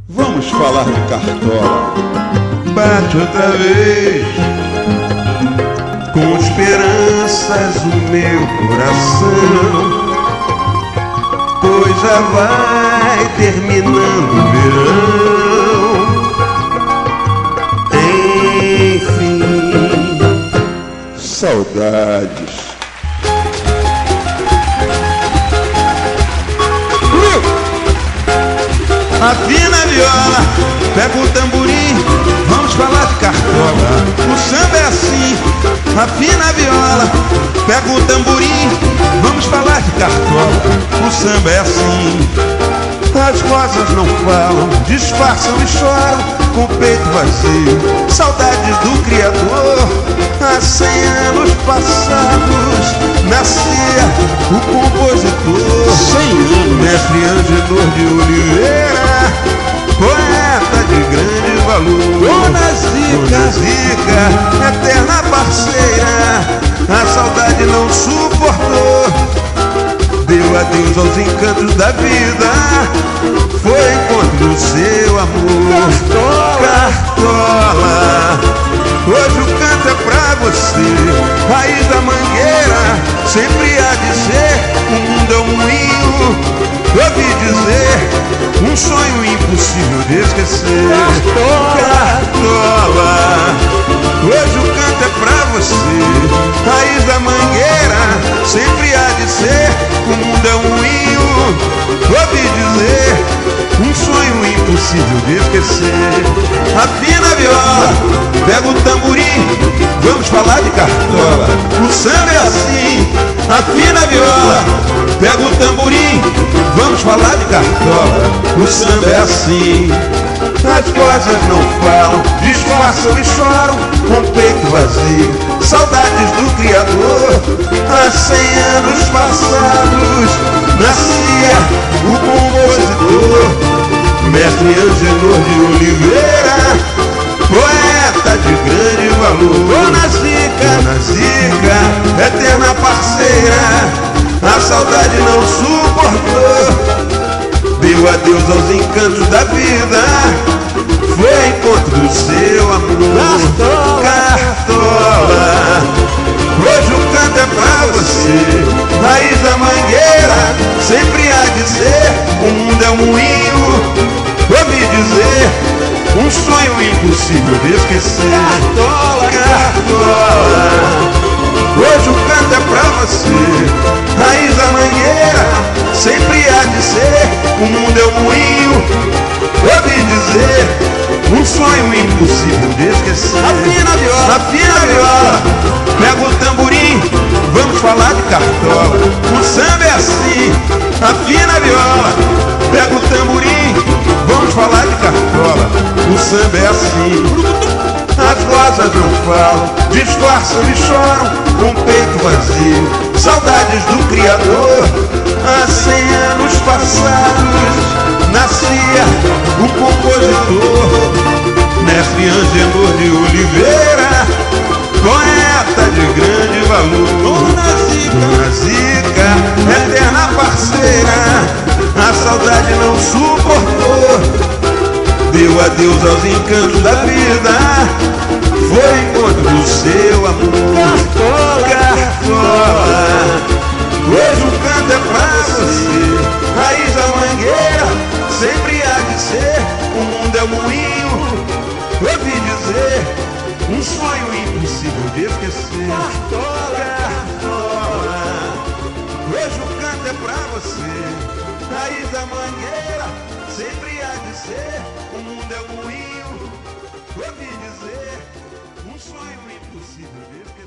Vamos falar de Cartola. Bate outra vez, com esperanças o meu coração, pois já vai terminando o verão. Enfim, Saudades. Afina a viola, pega o tamborim, vamos falar de Cartola. O samba é assim. Afina a viola, pega o tamborim, vamos falar de Cartola. O samba é assim. As rosas não falam, disfarçam e choram com o peito vazio. Saudades do Criador. Há 100 anos passados nascia o compositor 100 anos. Mestre Angenor de Oliveira, poeta de grande valor. Dona Zica, eterna parceira, a saudade não suportou, deu adeus aos encantos da vida, foi encontro do seu amor. Cartola, hoje o canto é pra você, raiz da mangueira, sempre há de ser, o mundo é um moinho, ouvi dizer, um sonho impossível de esquecer. Cartola, hoje o canto é pra você, raiz da mangueira, sempre há de ser, o mundo é um moinho, ouvi dizer, um sonho impossível de esquecer. Afina a viola, pega o tamborim, vamos falar de Cartola. O samba é assim. Afina a viola, pega o tamborim, vamos falar de Cartola. O samba é assim. As vozes não falam, disfarçam e choram com o peito vazio. Saudades do Criador. Há 100 anos passados nascia o compositor Mestre Angenor de Oliveira, poeta de grande valor. Dona Zica, eterna parceira, a saudade não suportou, deu adeus aos encantos da vida, foi encontro do seu amor. Cartola, hoje o canto é pra você, raiz da mangueira, sempre há de ser, o mundo é um moinho, ouvi dizer, um sonho impossível de esquecer. Cartola, hoje o canto é pra você, raiz da mangueira, sempre há de ser, o mundo é um moinho, ouvi dizer, um sonho impossível de esquecer. Afina a viola, pega o tamborim, vamos falar de Cartola. O samba é assim. Afina a viola, pega o tamborim, vamos falar de Cartola. O samba é assim. As rosas não falam, disfarçam e choram com o peito vazio. Saudades do Criador. Há 100 anos passados nascia o compositor Mestre Angenor de Oliveira, poeta de grande valor. Dona Zica, eterna parceira, a saudade não suportou, deu adeus aos encantos da vida, foi encontro do seu amor. Cartola, hoje o canto é pra você, raiz da mangueira, sempre há de ser, o mundo é um moinho, ouvi dizer, um sonho impossível de esquecer. Cartola, hoje o canto é pra você, raiz da mangueira, sempre há de ser, o mundo é um moinho, ouvi dizer, um sonho impossível de esquecer.